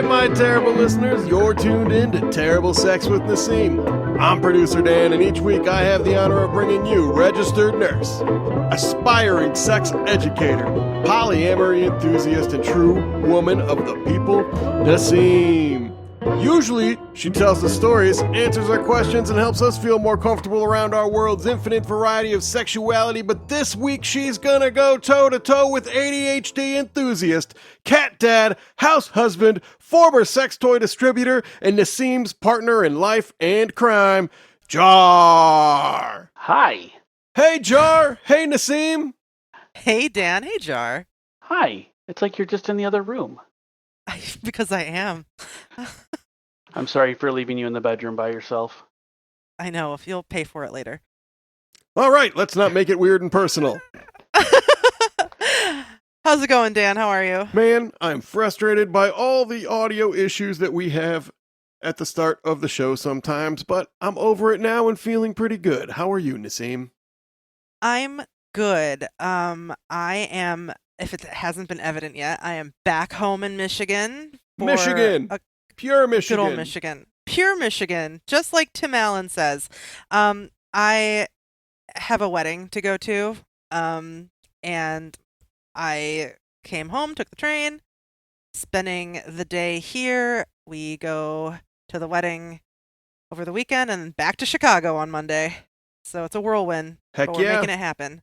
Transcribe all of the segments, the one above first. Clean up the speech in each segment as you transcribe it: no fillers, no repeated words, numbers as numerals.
right, my terrible listeners, you're tuned in to Terrible Sex with Naseem. I'm producer Dan, and each week I have the honor of bringing you registered nurse, aspiring sex educator, polyamory enthusiast, and true woman of the people, Naseem. Usually, she tells us stories, answers our questions, and helps us feel more comfortable around our world's infinite variety of sexuality, but this week she's gonna go toe-to-toe with ADHD enthusiast, cat dad, house husband, former sex toy distributor, and Naseem's partner in life and crime, Jar. Hi. Hey, Jar. Hey, Naseem. Hey, Dan. Hey, Jar. Hi. It's like you're just in the other room. Because I am. I'm sorry for leaving you in the bedroom by yourself. I know. If you'll pay for it later. All right, let's not make it weird and personal. How's it going, Dan? How are you? Man, I'm frustrated by all the audio issues that we have at the start of the show sometimes, but I'm over it now and feeling pretty good. How are you, Naseem? I'm good. I am, if it hasn't been evident yet, I am back home in Michigan. Michigan. Pure Michigan. Good old Michigan. Pure Michigan. Just like Tim Allen says. I have a wedding to go to. And I came home, took the train, spending the day here. We go to the wedding over the weekend and back to Chicago on Monday. So it's a whirlwind. Heck but we're yeah. making it happen.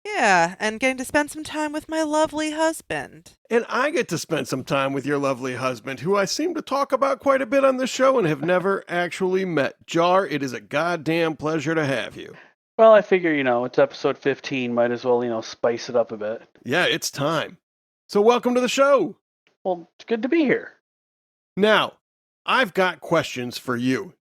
Yeah, and getting to spend some time with my lovely husband. And I get to spend some time with your lovely husband, who I seem to talk about quite a bit on this show and have never actually met. Jar, it is a goddamn pleasure to have you. Well, I figure, it's episode 15. Might as well, spice it up a bit. Yeah, it's time. So welcome to the show. Well, it's good to be here. Now, I've got questions for you.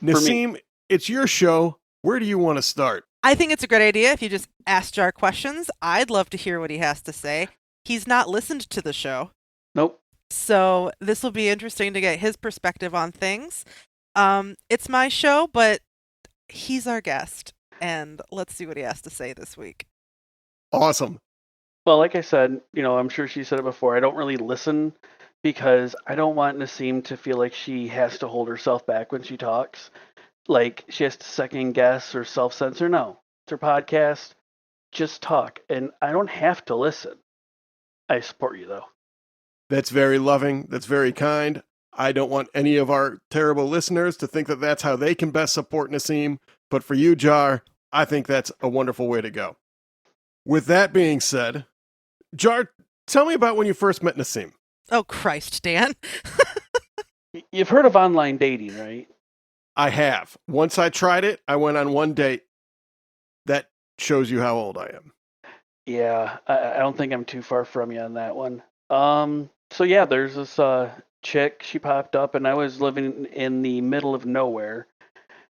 Naseem, it's your show. Where do you want to start? I think it's a great idea if you just ask Jar questions. I'd love to hear what he has to say. He's not listened to the show. Nope. So this will be interesting to get his perspective on things. It's my show, but he's our guest. And let's see what he has to say this week. Awesome. Well, like I said, I'm sure she said it before, I don't really listen because I don't want Naseem to feel like she has to hold herself back when she talks. Like she has to second guess or self-censor. No, it's her podcast. Just talk. And I don't have to listen. I support you, though. That's very loving. That's very kind. I don't want any of our terrible listeners to think that that's how they can best support Naseem. But for you, Jar, I think that's a wonderful way to go. With that being said, Jar, tell me about when you first met Naseem. Oh, Christ, Dan. You've heard of online dating, right? I have. Once I tried it, I went on one date. That shows you how old I am. Yeah, I don't think I'm too far from you on that one. So yeah, there's this chick. She popped up, and I was living in the middle of nowhere.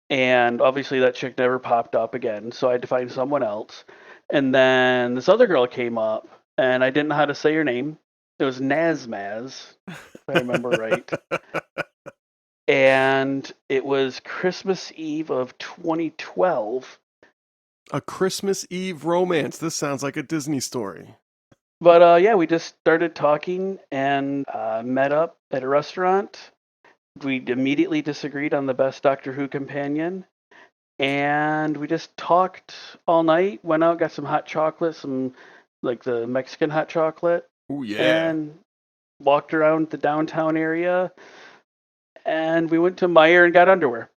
And obviously that chick never popped up again, so I had to find someone else. And then this other girl came up, and I didn't know how to say her name. It was Nazmaz, if I remember right. And it was Christmas Eve of 2012. A Christmas Eve romance. This sounds like a Disney story. But yeah, we just started talking and met up at a restaurant. We immediately disagreed on the best Doctor Who companion. And we just talked all night, went out, got some hot chocolate, some like the Mexican hot chocolate. Oh, yeah. And walked around the downtown area. And we went to Meijer and got underwear.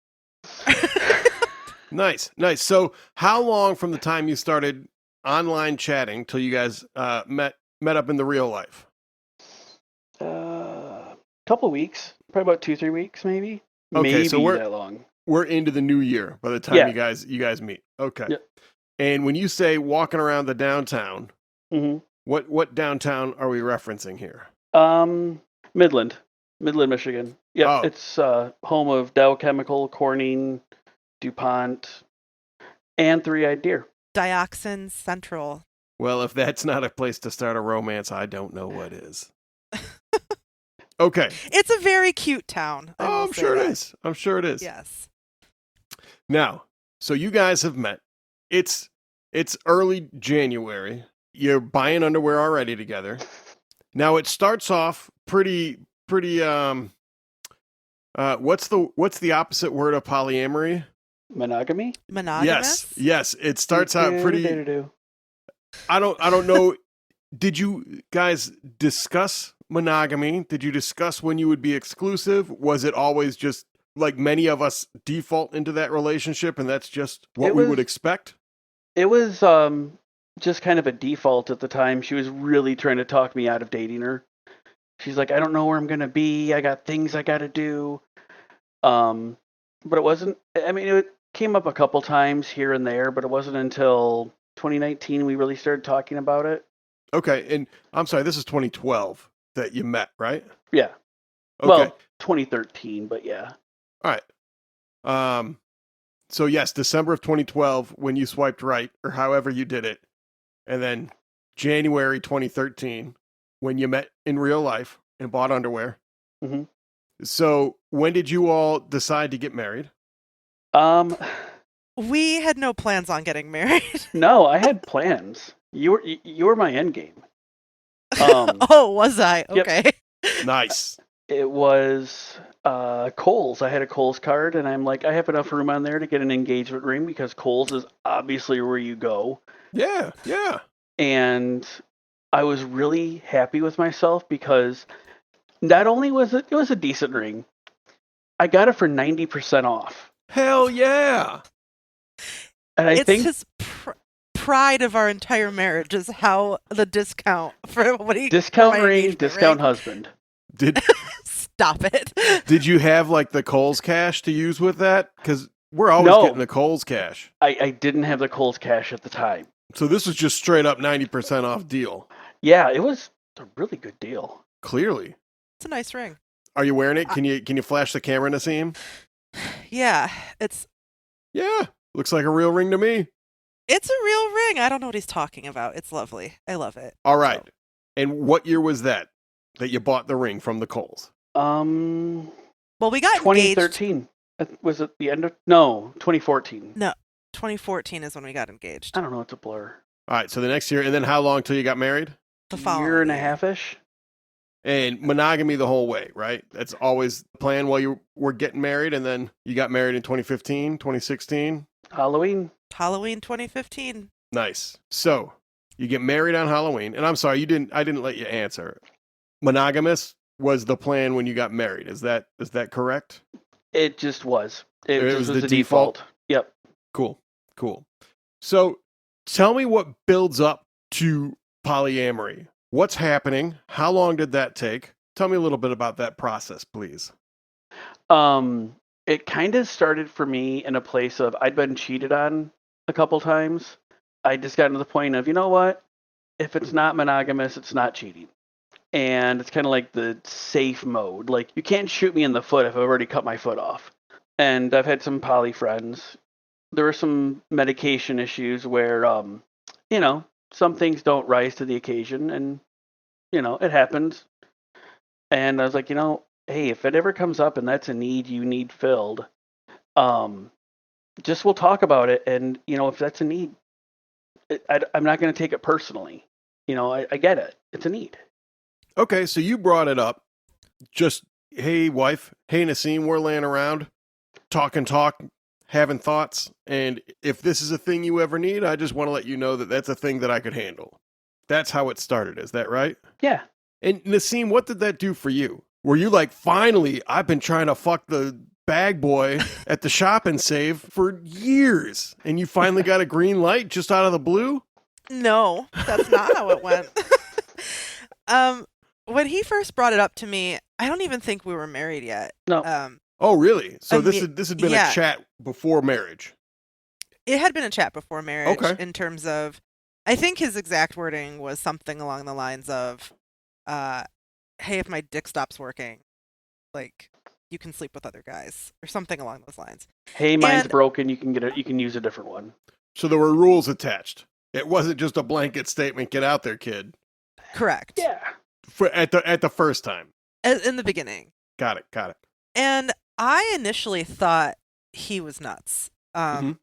Nice. So how long from the time you started online chatting till you guys met up in the real life? Couple weeks. Probably about 2-3 weeks, maybe. Okay, maybe so that long. We're into the new year by the time Yeah. you guys meet. Okay. Yep. And when you say walking around the downtown, Mm-hmm. what downtown are we referencing here? Midland, Michigan. Yeah, Oh. It's home of Dow Chemical, Corning, DuPont, and Three-Eyed Deer. Dioxin Central. Well, if that's not a place to start a romance, I don't know what is. Okay. It's a very cute town. I'm sure it is. I'm sure it is. Yes. Now, so you guys have met. It's early January. You're buying underwear already together. Now, it starts off pretty what's the opposite word of polyamory? Monogamy? Monogamous? Yes. It starts out pretty. Do-do-do-do. I don't know. Did you guys discuss monogamy? Did you discuss when you would be exclusive? Was it always just like many of us default into that relationship and that's just what we would expect? It was just kind of a default at the time. She was really trying to talk me out of dating her. She's like, I don't know where I'm gonna be. I got things I gotta do. But it wasn't. I mean, it came up a couple times here and there, but it wasn't until 2019 we really started talking about it. Okay, and I'm sorry, this is 2012 that you met, right? Yeah. Okay. Well, 2013, but yeah. All right. So yes, December of 2012 when you swiped right, or however you did it, and then January 2013 when you met in real life and bought underwear. Mm-hmm. So when did you all decide to get married? We had no plans on getting married. No, I had plans. You were my end game. Oh, was I? Yep. Okay. Nice. It was Kohl's. I had a Kohl's card, and I'm like, I have enough room on there to get an engagement ring because Kohl's is obviously where you go. Yeah. And I was really happy with myself because not only was it was a decent ring, I got it for 90% off. Hell yeah. And I think his pride of our entire marriage is how the discount for what he discount ring, discount husband. Stop it. Did you have like the Kohl's cash to use with that? Because we're always getting the Kohl's cash. I didn't have the Kohl's cash at the time. So this was just straight up 90% off deal. Yeah, it was a really good deal. Clearly. It's a nice ring. Are you wearing it? Can you flash the camera, Naseem? Yeah, Yeah, looks like a real ring to me. it's a real ring. I don't know what he's talking about. It's lovely. I love it. All right. So. And what year was that you bought the ring from the Kohl's? Well, we got 2013. Engaged. Was it the end of 2014? No, 2014 is when we got engaged. I don't know, it's a blur. All right, so the next year, and then how long till you got married? The following year and a half-ish. And monogamy the whole way, right? That's always the plan while you were getting married, and then you got married in 2015, 2016? Halloween 2015. Nice. So, you get married on Halloween, and I'm sorry, I didn't let you answer. Monogamous was the plan when you got married. Is that correct? It just was. It was the the default. Yep. Cool. So, tell me what builds up to polyamory. What's happening? How long did that take? Tell me a little bit about that process, please. It kind of started for me in a place of I'd been cheated on a couple times. I just got to the point of, you know what? If it's not monogamous, it's not cheating. And it's kind of like the safe mode. Like, you can't shoot me in the foot if I've already cut my foot off. And I've had some poly friends. There were some medication issues where, some things don't rise to the occasion, and it happens. And I was like, hey, if it ever comes up and that's a need you need filled, just we'll talk about it. And if that's a need, I'm not going to take it personally. I get it. It's a need. Okay, so you brought it up. Just, hey, wife, hey, Naseem, we're laying around, talk, having thoughts, and if this is a thing you ever need, I just want to let you know that that's a thing that I could handle. That's how it started, is that right? Yeah. And Naseem, what did that do for you? Were you like, finally, I've been trying to fuck the bag boy at the shop and save for years, and you finally got a green light just out of the blue? No, that's not how it went. When he first brought it up to me, I don't even think we were married yet. No. Oh, really? So this had been a chat before marriage. It had been a chat before marriage. Okay. In terms of, I think his exact wording was something along the lines of, hey, if my dick stops working, like, you can sleep with other guys, or something along those lines. Hey, mine's broken. You can use a different one. So there were rules attached. It wasn't just a blanket statement. Get out there, kid. Correct. Yeah. At the first time. In the beginning. Got it. And I initially thought he was nuts. And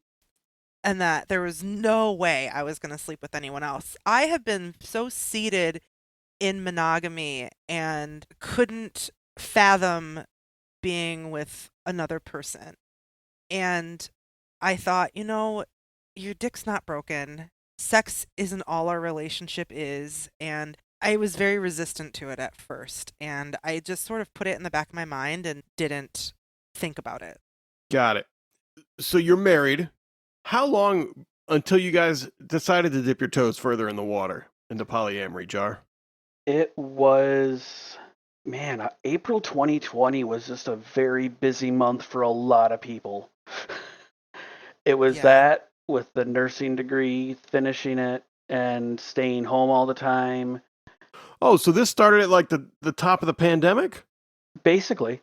that there was no way I was going to sleep with anyone else. I have been so seated in monogamy and couldn't fathom being with another person. And I thought, your dick's not broken. Sex isn't all our relationship is. And I was very resistant to it at first. And I just sort of put it in the back of my mind and didn't think about it. Got it. So you're married. How long until you guys decided to dip your toes further in the water into polyamory, Jar? It was, man, April 2020 was just a very busy month for a lot of people. It was Yeah. that with the nursing degree, finishing it, and staying home all the time. Oh, so this started at like the top of the pandemic? Basically.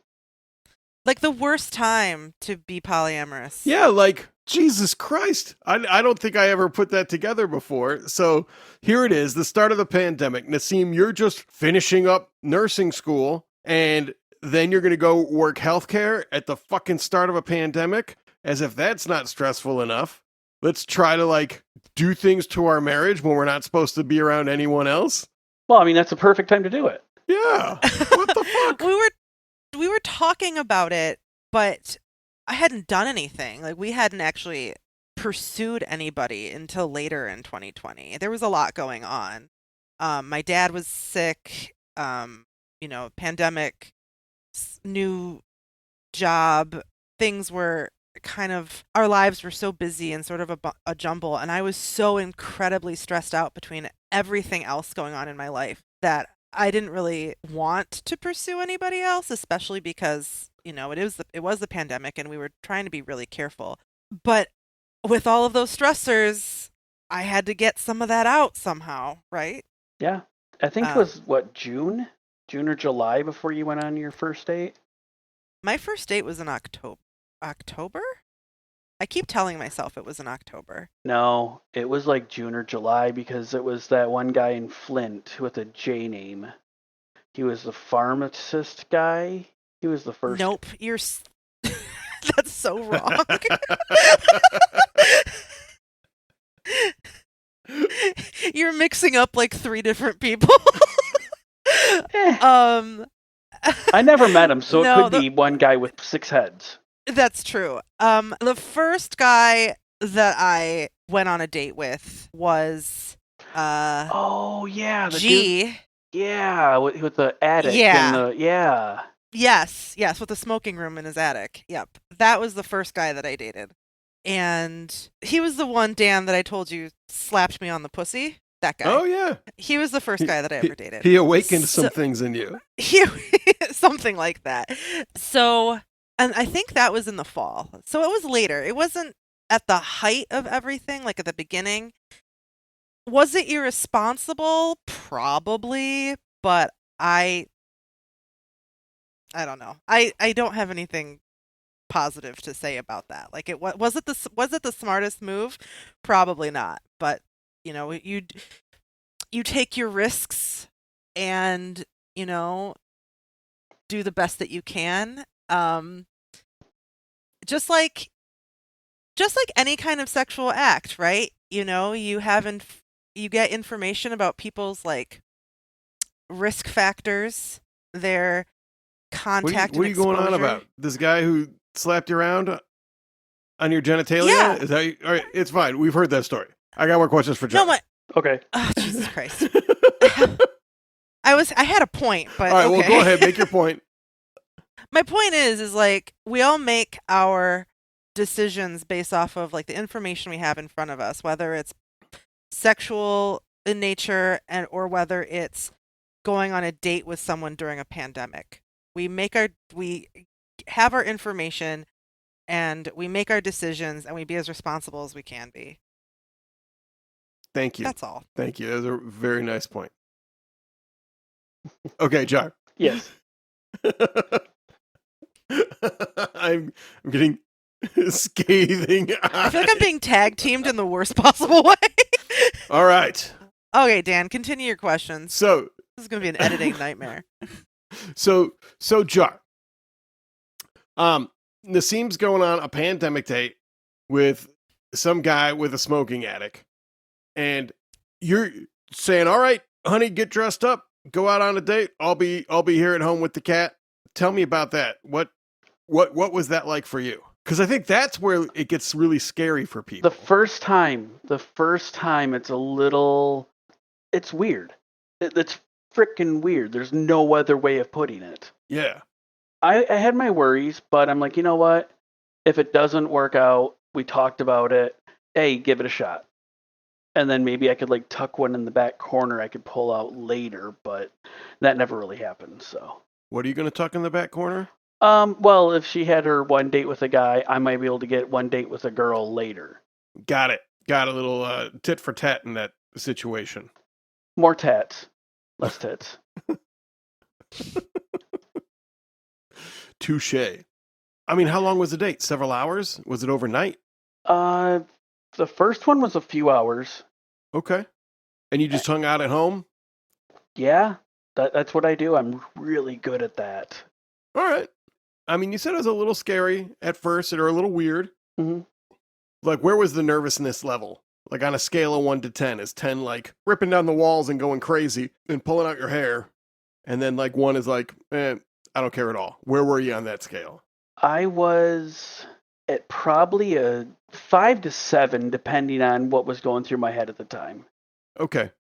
Like the worst time to be polyamorous. Yeah, like Jesus Christ. I don't think I ever put that together before. So here it is, the start of the pandemic. Naseem, you're just finishing up nursing school and then you're going to go work healthcare at the fucking start of a pandemic, as if that's not stressful enough. Let's try to like do things to our marriage when we're not supposed to be around anyone else. Well, I mean, that's the perfect time to do it. Yeah. What the fuck? We were talking about it, but I hadn't done anything. Like we hadn't actually pursued anybody until later in 2020. There was a lot going on. My dad was sick, pandemic, new job, things were kind of, our lives were so busy and sort of a jumble. And I was so incredibly stressed out between everything else going on in my life that I didn't really want to pursue anybody else, especially because, it was the pandemic and we were trying to be really careful. But with all of those stressors, I had to get some of that out somehow, right? Yeah. I think it was, June or July before you went on your first date? My first date was in October? I keep telling myself it was in October. No, it was like June or July because it was that one guy in Flint with a J name. He was the pharmacist guy. He was the first. Nope, that's so wrong. You're mixing up like 3 different people. I never met him, so No, it could be one guy with 6 heads. That's true. The first guy that I went on a date with was oh yeah, the G. dude, yeah, with the attic. Yeah. Yeah. Yes, with the smoking room in his attic. Yep. That was the first guy that I dated. And he was the one, Dan, that I told you slapped me on the pussy. That guy. Oh, yeah. He was the first guy that I ever dated. He awakened some things in you. Something like that. So, and I think that was in the fall. So it was later. It wasn't at the height of everything, like at the beginning. Was it irresponsible? Probably, but I don't know. I don't have anything positive to say about that. Like was it the smartest move? Probably not. But you take your risks and do the best that you can. Just like any kind of sexual act, right? You get information about people's like risk factors, their contact. What are you going on about? This guy who slapped you around on your genitalia? Yeah. Is that all right? It's fine. We've heard that story. I got more questions for John. No, Okay. oh, Jesus Christ. I had a point, but all right. okay. Well, go ahead. Make your point. My point is like we all make our decisions based off of like the information we have in front of us, whether it's sexual in nature or whether it's going on a date with someone during a pandemic. We have our information and we make our decisions and we be as responsible as we can be. Thank you. That's all. Thank you. That was a very nice point. Okay, Jar. Yes. I'm getting scathing. I feel like I'm being tag teamed in the worst possible way. All right. Okay, Dan, continue your questions. So This is going to be an editing nightmare. So Jar. Naseem's going on a pandemic date with some guy with a smoking attic. And you're saying, all right, honey, get dressed up. go out on a date. I'll be here at home with the cat. Tell me about that. What was that like for you? Because I think that's where it gets really scary for people. The first time, it's it's weird. It's freaking weird. There's no other way of putting it. Yeah. I had my worries, but I'm like, you know what? If it doesn't work out, we talked about it. Hey, give it a shot. And then maybe I could like tuck one in the back corner I could pull out later, but that never really happened. So what are you going to tuck in the back corner? Well, if she had her one date with a guy, I might be able to get one date with a girl later. Got it. Got a little tit for tat in that situation. More tats, less tits. Touche. I mean, how long was the date? Several hours? Was it overnight? The first one was a few hours. Okay. And you just hung out at home? Yeah, that's what I do. I'm really good at that. All right. I mean, you said it was a little scary at first or a little weird. Mm-hmm. Like, where was the nervousness level? Like, on a scale of 1 to 10, is 10 like ripping down the walls and going crazy and pulling out your hair? And then, like, 1 is like, I don't care at all. Where were you on that scale? I was at probably a 5 to 7, depending on what was going through my head at the time. Okay.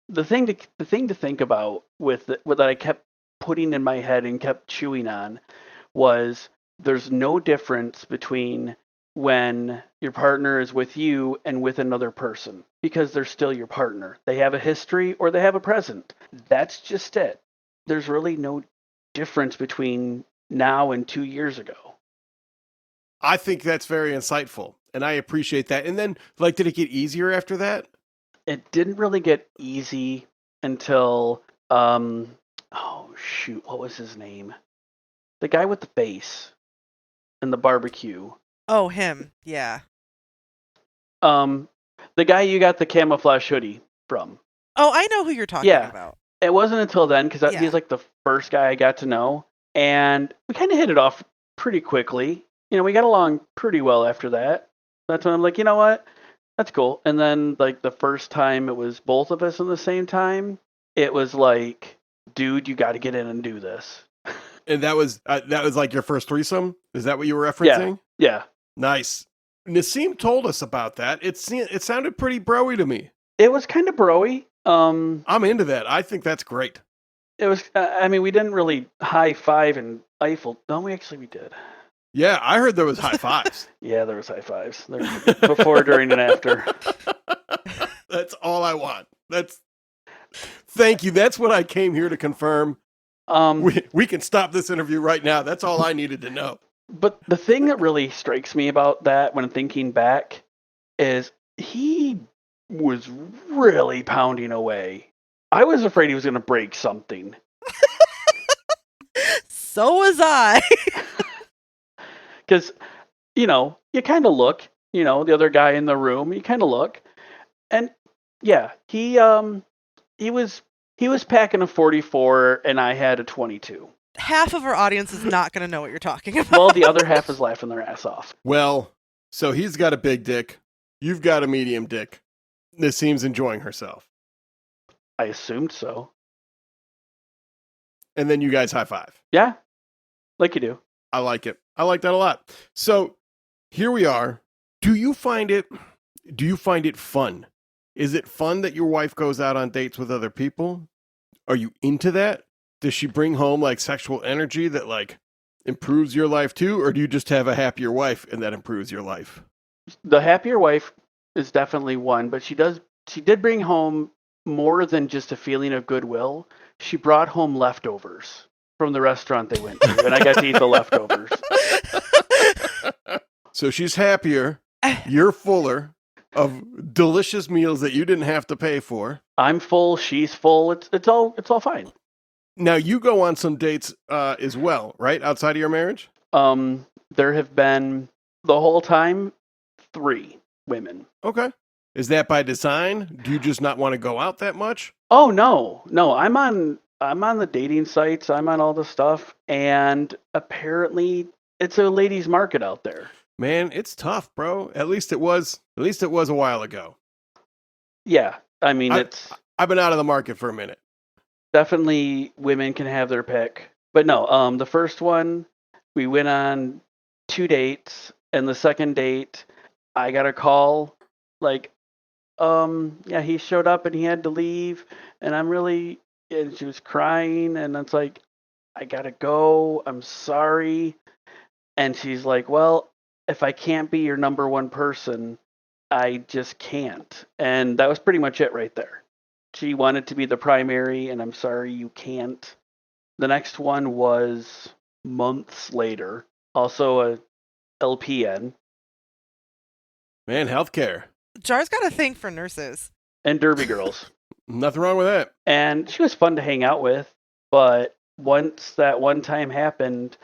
The thing to think about with that I kept putting in my head and kept chewing on was there's no difference between when your partner is with you and with another person, because they're still your partner. They have a history or they have a present. That's just it. There's really no difference between now and 2 years ago. I think that's very insightful, and I appreciate that. And then, like, did it get easier after that? It didn't really get easy until, oh shoot, what was his name? The guy with the bass and the barbecue. Oh, him. Yeah. The guy you got the camouflage hoodie from. Oh, I know who you're talking about. It wasn't until then, because Yeah. he's like the first guy I got to know, and we kind of hit it off pretty quickly. You know, we got along pretty well after that. That's when I'm like, you know what? That's cool. And then, like, the first time it was both of us in the same time, it was like, dude, you got to get in and do this. And that was like your first threesome? Is that what you were referencing? Yeah. Nice. Naseem told us about that. It sounded pretty bro-y to me. It was kind of bro-y. I'm into that. I think that's great. It was, I mean, we didn't really high five and Eiffel. No, we did. Yeah, I heard there was high fives. Yeah, there was high fives. Before, during, and after. That's all I want. Thank you. That's what I came here to confirm. We can stop this interview right now. That's all I needed to know. But the thing that really strikes me about that when thinking back is he was really pounding away. I was afraid he was going to break something. So was I. Because, you know, you kind of look, you know, the other guy in the room, you kind of look. And yeah, he was packing a 44 and I had a 22. Half of our audience is not going to know what you're talking about. Well, the other half is laughing their ass off. Well, so he's got a big dick. You've got a medium dick. Naseem's enjoying herself. I assumed so. And then you guys high five. Yeah, like you do. I like it. I like that a lot. So here we are. Do you find it fun? Is it fun that your wife goes out on dates with other people? Are you into that? Does she bring home like sexual energy that like improves your life too? Or do you just have a happier wife and that improves your life? The happier wife is definitely one, but she did bring home more than just a feeling of goodwill. She brought home leftovers from the restaurant they went to, and I got to eat the leftovers. So she's happier. You're fuller of delicious meals that you didn't have to pay for. I'm full. She's full. It's all fine. Now you go on some dates as well, right? Outside of your marriage? There have been the whole time 3 women. Okay. Is that by design? Do you just not want to go out that much? Oh no. I'm on the dating sites. I'm on all the stuff, and apparently it's a ladies' market out there. Man, it's tough, bro. At least it was a while ago. Yeah, I mean I've been out of the market for a minute. definitely women can have their pick. But no, the first one, we went on 2 dates, and the second date, I got a call, like, yeah, he showed up and he had to leave, and and she was crying, and it's like, I gotta go, I'm sorry. And she's like, well, if I can't be your number one person, I just can't. And that was pretty much it right there. She wanted to be the primary, and I'm sorry, you can't. The next one was months later, also a LPN, Man, healthcare. Jar's got a thing for nurses. and Derby Girls. Nothing wrong with that. And she was fun to hang out with, but once that one time happened,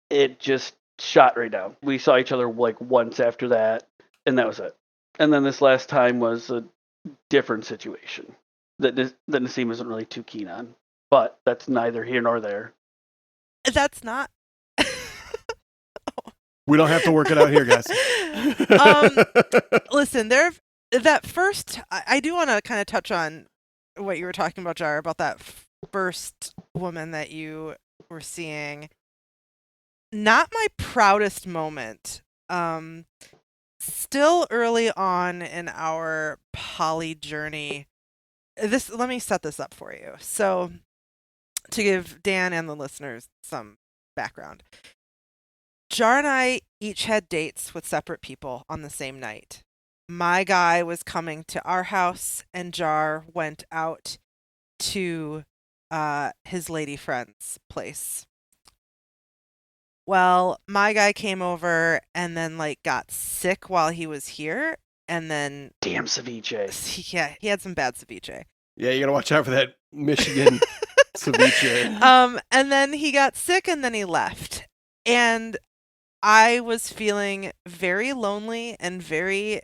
it just shot right down. We saw each other like once after that, and that was it. And then this last time was a different situation that Naseem isn't really too keen on, but that's neither here nor there. That's not. We don't have to work it out here, guys. Listen, I do want to kind of touch on what you were talking about, Jar, about that first woman that you were seeing. Not my proudest moment. Still early on in our poly journey. Let me set this up for you. So, to give Dan and the listeners some background, Jar and I each had dates with separate people on the same night. My guy was coming to our house, and Jar went out to his lady friend's place. Well, my guy came over and then got sick while he was here, and then Damn ceviche. yeah, he had some bad ceviche. Yeah, you gotta watch out for that Michigan ceviche. And then he got sick, and then he left, and I was feeling very lonely and very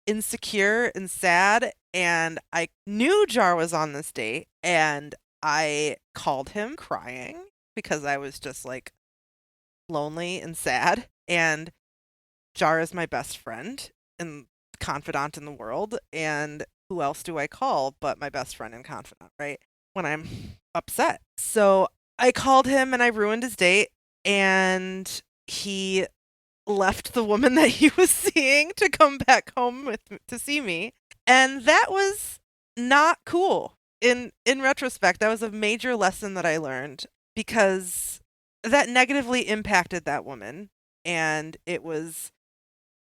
insecure and sad, and I knew Jar was on this date, and I called him crying because I was just lonely and sad, and Jar is my best friend and confidant in the world, and who else do I call but my best friend and confidant, right? When I'm upset. So I called him and I ruined his date, and he left the woman that he was seeing to come back home to see me, and that was not cool. In retrospect, that was a major lesson that I learned, because that negatively impacted that woman, and it was,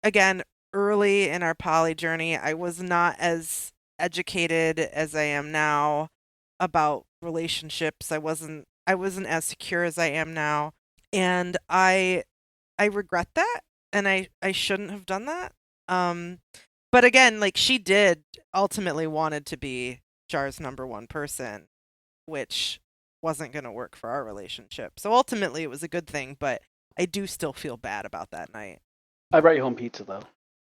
again, early in our poly journey. I was not as educated as I am now about relationships. I wasn't as secure as I am now, and I regret that, and I shouldn't have done that. But again, she did ultimately wanted to be Jar's number one person, which wasn't going to work for our relationship. So ultimately it was a good thing, but I do still feel bad about that night. I brought you home pizza, though.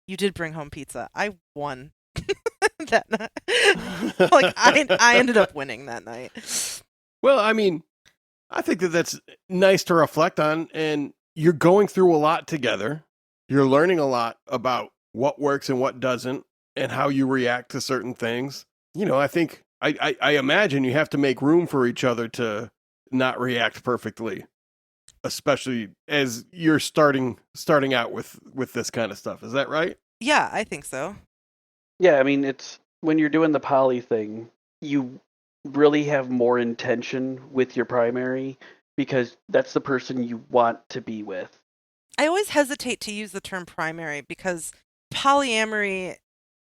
You did bring home pizza. I won that night. I ended up winning that night. Well, I mean, I think that's nice to reflect on, and you're going through a lot together. You're learning a lot about what works and what doesn't, and how you react to certain things. I think I imagine you have to make room for each other to not react perfectly, especially as you're starting out with this kind of stuff. Is that right? Yeah, I think so. Yeah, I mean, it's when you're doing the poly thing, you really have more intention with your primary, because that's the person you want to be with. I always hesitate to use the term primary, because polyamory,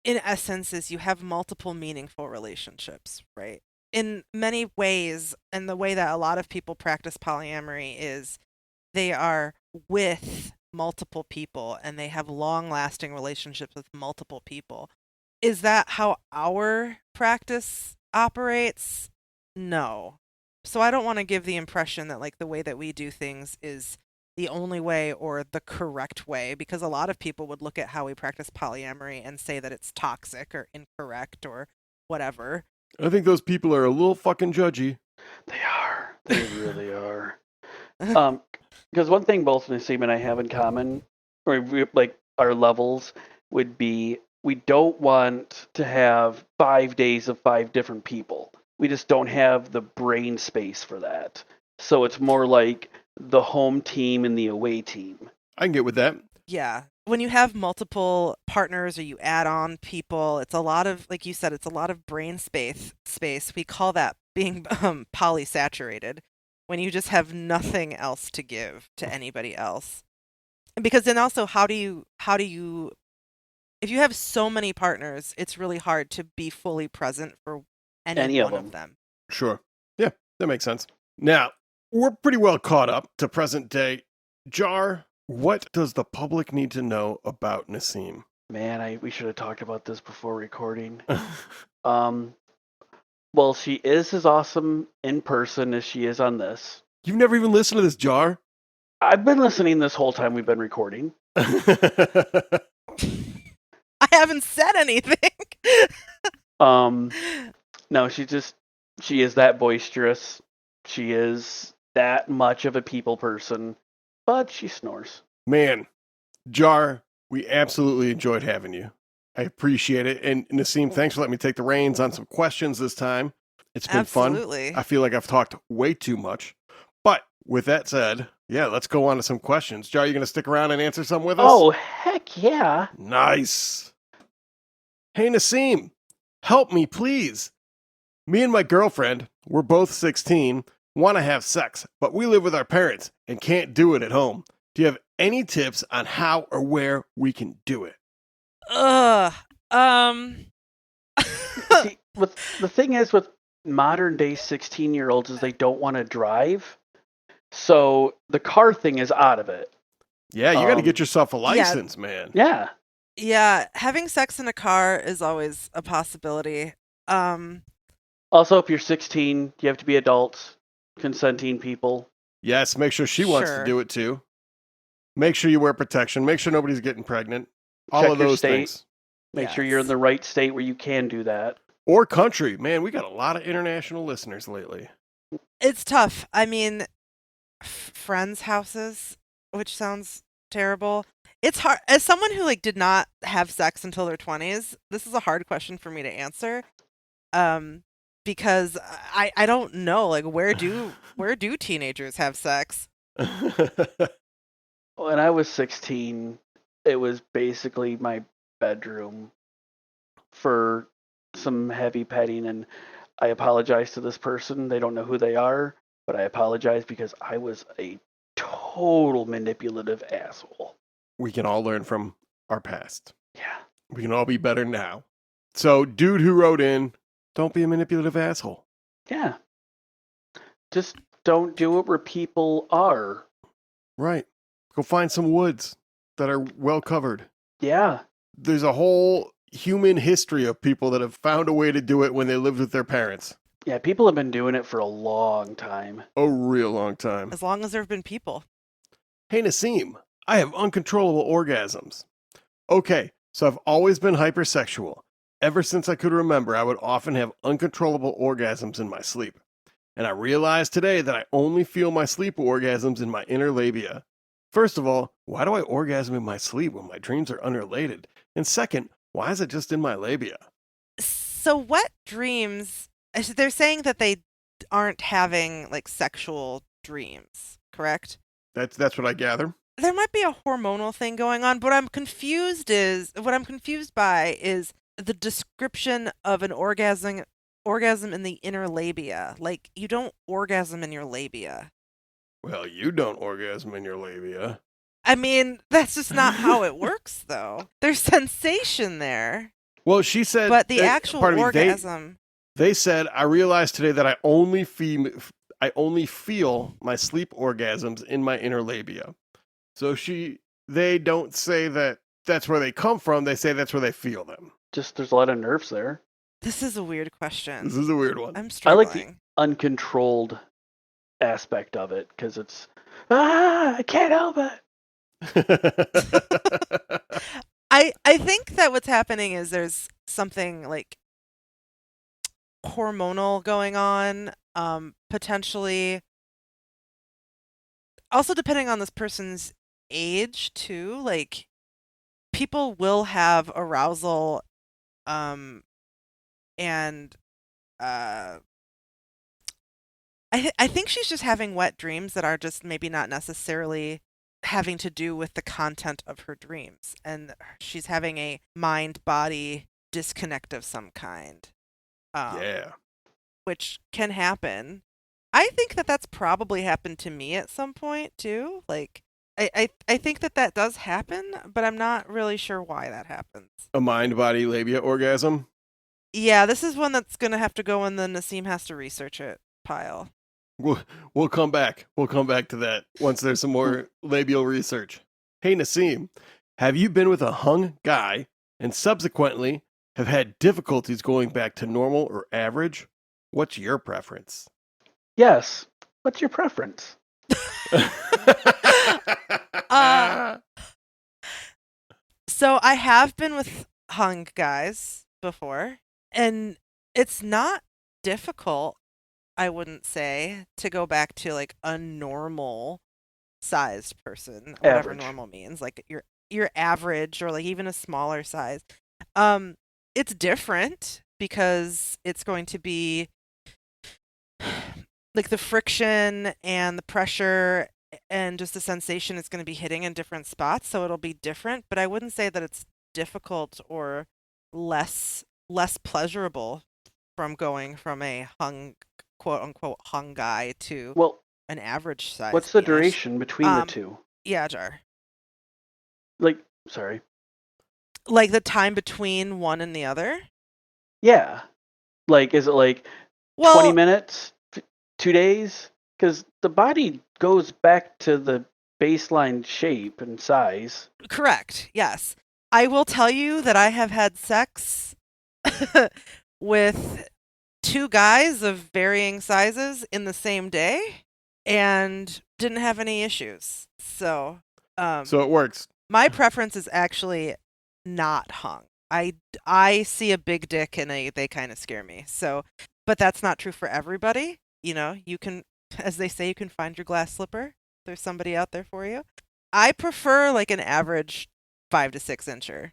in essence, is you have multiple meaningful relationships, right? In many ways, and the way that a lot of people practice polyamory is they are with multiple people and they have long-lasting relationships with multiple people. Is that how our practice operates? No. So I don't want to give the impression that the way that we do things is the only way or the correct way, because a lot of people would look at how we practice polyamory and say that it's toxic or incorrect or whatever. I think those people are a little fucking judgy. They are. They really are. Because one thing both Naseem and I have in common, or our levels, would be we don't want to have 5 days of 5 different people. We just don't have the brain space for that. So it's more like the home team and the away team. I can get with that. Yeah. When you have multiple partners or you add on people, it's a lot of, like you said, it's a lot of brain space. We call that being polysaturated, when you just have nothing else to give to anybody else. Because then also, how do you if you have so many partners, it's really hard to be fully present for any of one of them. them. Sure. Yeah, that makes sense. Now, we're pretty well caught up to present day. Jar, what does the public need to know about Naseem? Man, we should have talked about this before recording. Well, she is as awesome in person as she is on this. You've never even listened to this, Jar? I've been listening this whole time we've been recording. I haven't said anything. No, she is that boisterous. She is that much of a people person, but she snores. Man, Jar, we absolutely enjoyed having you. I appreciate it. And Naseem, thanks for letting me take the reins on some questions this time. It's been Absolutely. fun. I feel like I've talked way too much. But with that said, yeah, let's go on to some questions. Jar, you going to stick around and answer some with us? Oh, heck yeah. Nice. Hey, Naseem, help me, please. Me and my girlfriend, we're both 16, want to have sex, but we live with our parents and can't do it at home. Do you have any tips on how or where we can do it? Ugh. See, the thing is with modern day 16-year-olds is they don't want to drive. So the car thing is out of it. Yeah, you got to get yourself a license, man. Yeah. Yeah, having sex in a car is always a possibility. Also, if you're 16, you have to be adults, consenting people. Yes, make sure she wants to Sure. do it too. Make sure you wear protection. Make sure nobody's getting pregnant. All Check of your those state. things. Make sure you're in the right state where you can do that. Or country. Man, we got a lot of international listeners lately. It's tough. I mean, friends' houses, which sounds terrible. It's hard. As someone who did not have sex until their 20s, this is a hard question for me to answer. Because I don't know, where do teenagers have sex? When I was 16, it was basically my bedroom for some heavy petting, and I apologize to this person. They don't know who they are, but I apologize because I was a total manipulative asshole. We can all learn from our past. Yeah. We can all be better now. So, dude who wrote in, don't be a manipulative asshole. Yeah. Just don't do it where people are. Right. Go find some woods that are well covered. Yeah. There's a whole human history of people that have found a way to do it when they lived with their parents. Yeah, people have been doing it for a long time. A real long time. As long as there have been people. Hey, Naseem, I have uncontrollable orgasms. Okay, so I've always been hypersexual. Ever since I could remember, I would often have uncontrollable orgasms in my sleep. And I realized today that I only feel my sleep orgasms in my inner labia. First of all, why do I orgasm in my sleep when my dreams are unrelated? And second, why is it just in my labia? So what dreams? They're saying that they aren't having sexual dreams, correct? That's what I gather. There might be a hormonal thing going on, but what I'm confused by is the description of an orgasm in the inner labia. You don't orgasm in your labia. Well, you don't orgasm in your labia. I mean, that's just not how it works, though. There's sensation there. Well, she said... But the actual orgasm... They said, I realized today that I only feel my sleep orgasms in my inner labia. So they don't say that that's where they come from. They say that's where they feel them. Just there's a lot of nerves there. This is a weird question. This is a weird one. I'm struggling. I like the uncontrolled aspect of it because it's, I can't help it. I think that what's happening is there's something hormonal going on, potentially. Also, depending on this person's age too, people will have arousal, and I think she's just having wet dreams that are just maybe not necessarily having to do with the content of her dreams, and she's having a mind body disconnect of some kind. Yeah. Which can happen. I think that that's probably happened to me at some point too. Like I think that that does happen, but I'm not really sure why that happens. A mind-body labia orgasm? Yeah, this is one that's gonna have to go in the Naseem has to research it pile. We'll come back. We'll come back to that once there's some more labial research. Hey, Naseem, have you been with a hung guy and subsequently have had difficulties going back to normal or average? What's your preference? Yes. What's your preference? So I have been with hung guys before, and it's not difficult, I wouldn't say, to go back to like a normal sized person, whatever Average. normal means, like your average or like even a smaller size. It's different because it's going to be like the friction and the pressure and just the sensation is going to be hitting in different spots, so it'll be different, but I wouldn't say that it's difficult or less pleasurable from going from a hung quote unquote hung guy to Well, an average size. what's the penis. duration between the Um, two? Yeah, Jar. Like, sorry. Like the time between one and the other? Yeah. Like, is it like 20 Well, minutes? 2 days? Because the body goes back to the baseline shape and size. correct. Yes. I will tell you that I have had sex with two guys of varying sizes in the same day and didn't have any issues. So, So it works. my preference is actually not hung. I see a big dick and they kind of scare me. So, but that's not true for everybody. You know, you can, as they say, you can find your glass slipper. There's somebody out there for you. I prefer like an average 5 to 6 incher.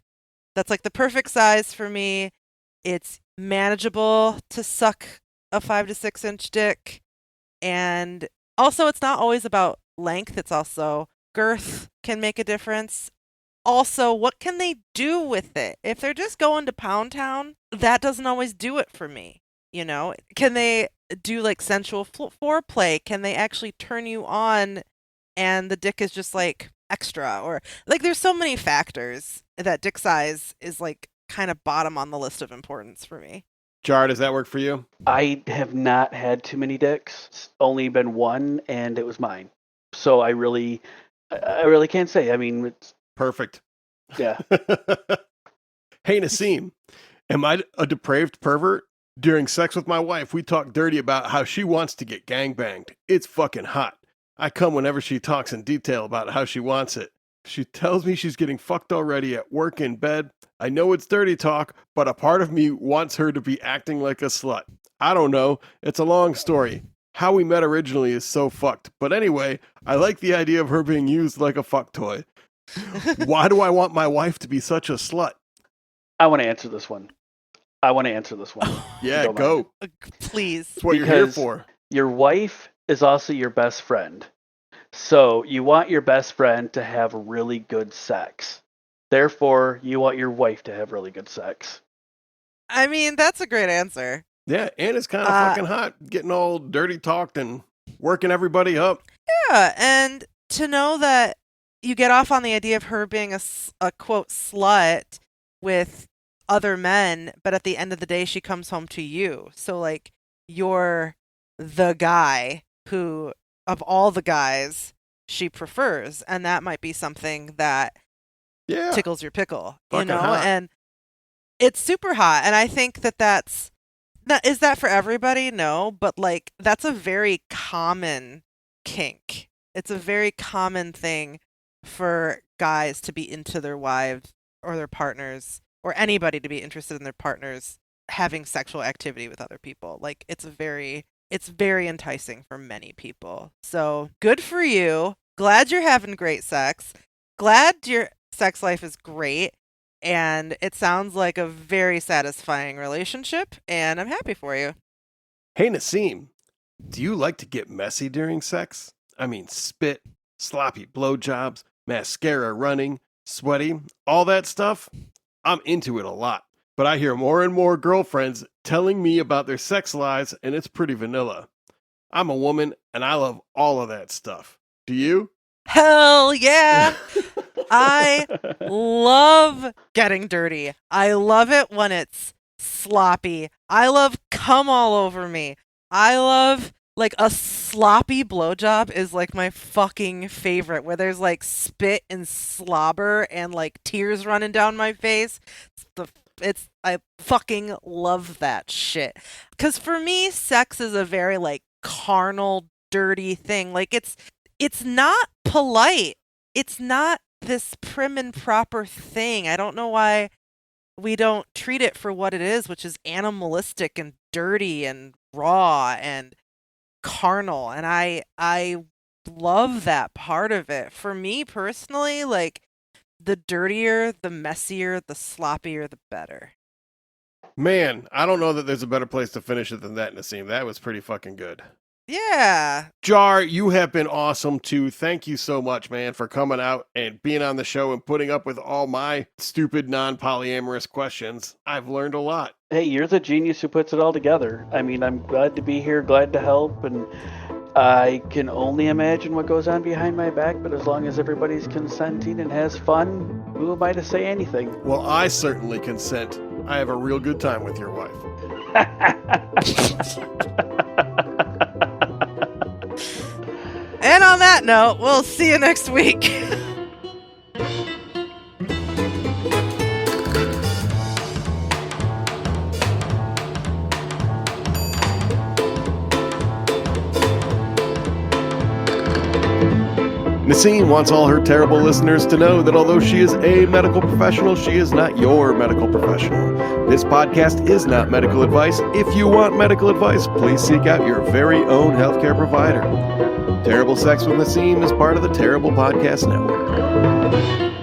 That's like the perfect size for me. It's manageable to suck a 5 to 6 inch dick. And also, it's not always about length, it's also girth can make a difference. Also, what can they do with it? If they're just going to Pound Town, that doesn't always do it for me. You know, can they do like sensual foreplay? Can they actually turn you on and the dick is just like extra? Or like, there's so many factors that dick size is like kind of bottom on the list of importance for me. Jar, does that work for you? I have not had too many dicks. It's only been one, and it was mine. So I really can't say. I mean, it's, Perfect. yeah. Hey, Naseem, am I a depraved pervert? During sex with my wife, we talk dirty about how she wants to get gangbanged. It's fucking hot. I come whenever she talks in detail about how she wants it. She tells me she's getting fucked already at work, in bed. I know it's dirty talk, but a part of me wants her to be acting like a slut. I don't know. It's a long story. How we met originally is so fucked. But anyway, I like the idea of her being used like a fuck toy. Why do I want my wife to be such a slut? I want to answer this one. Yeah, Don't go. Please. That's what you're here Because for. your wife is also your best friend. So you want your best friend to have really good sex. Therefore, you want your wife to have really good sex. I mean, that's a great answer. Yeah, and it's kind of fucking hot, getting all dirty talked and working everybody up. Yeah, and to know that you get off on the idea of her being a quote slut with other men, but at the end of the day, she comes home to you. So, like, you're the guy who, of all the guys, she prefers. And that might be something that Yeah. tickles your pickle, Fucking you know? hot. And it's super hot. And I think that that's, is that for everybody? No, but like, that's a very common kink. It's a very common thing for guys to be into their wives or their partners, or anybody to be interested in their partners having sexual activity with other people. Like, it's very enticing for many people. So good for you. Glad you're having great sex. Glad your sex life is great. And it sounds like a very satisfying relationship. And I'm happy for you. Hey, Naseem, Do you like to get messy during sex? I mean, spit, sloppy blowjobs, mascara running, sweaty, all that stuff? I'm into it a lot. But I hear more and more girlfriends telling me about their sex lives, and it's pretty vanilla. I'm a woman, and I love all of that stuff. Do you? Hell yeah! I love getting dirty. I love it when it's sloppy. I love cum all over me. I love, like, a sloppy blowjob is like my fucking favorite, where there's like spit and slobber and like tears running down my face. I fucking love that shit. 'Cause for me, sex is a very like carnal, dirty thing. Like it's not polite. It's not this prim and proper thing. I don't know why we don't treat it for what it is, which is animalistic and dirty and raw and carnal. And I love that part of it. For me personally, like, the dirtier, the messier, the sloppier, the better. Man, I don't know that there's a better place to finish it than that, Naseem. That was pretty fucking good. Yeah. Jar, you have been awesome too. Thank you so much, man, for coming out and being on the show and putting up with all my stupid non-polyamorous questions. I've learned a lot. Hey, you're the genius who puts it all together. I mean, I'm glad to be here, glad to help, and I can only imagine what goes on behind my back, but as long as everybody's consenting and has fun, who am I to say anything? Well, I certainly consent. I have a real good time with your wife. And on that note, we'll see you next week. Naseem wants all her terrible listeners to know that although she is a medical professional, she is not your medical professional. This podcast is not medical advice. If you want medical advice, please seek out your very own healthcare provider. Terrible Sex with Naseem is part of the Terrible Podcast Network.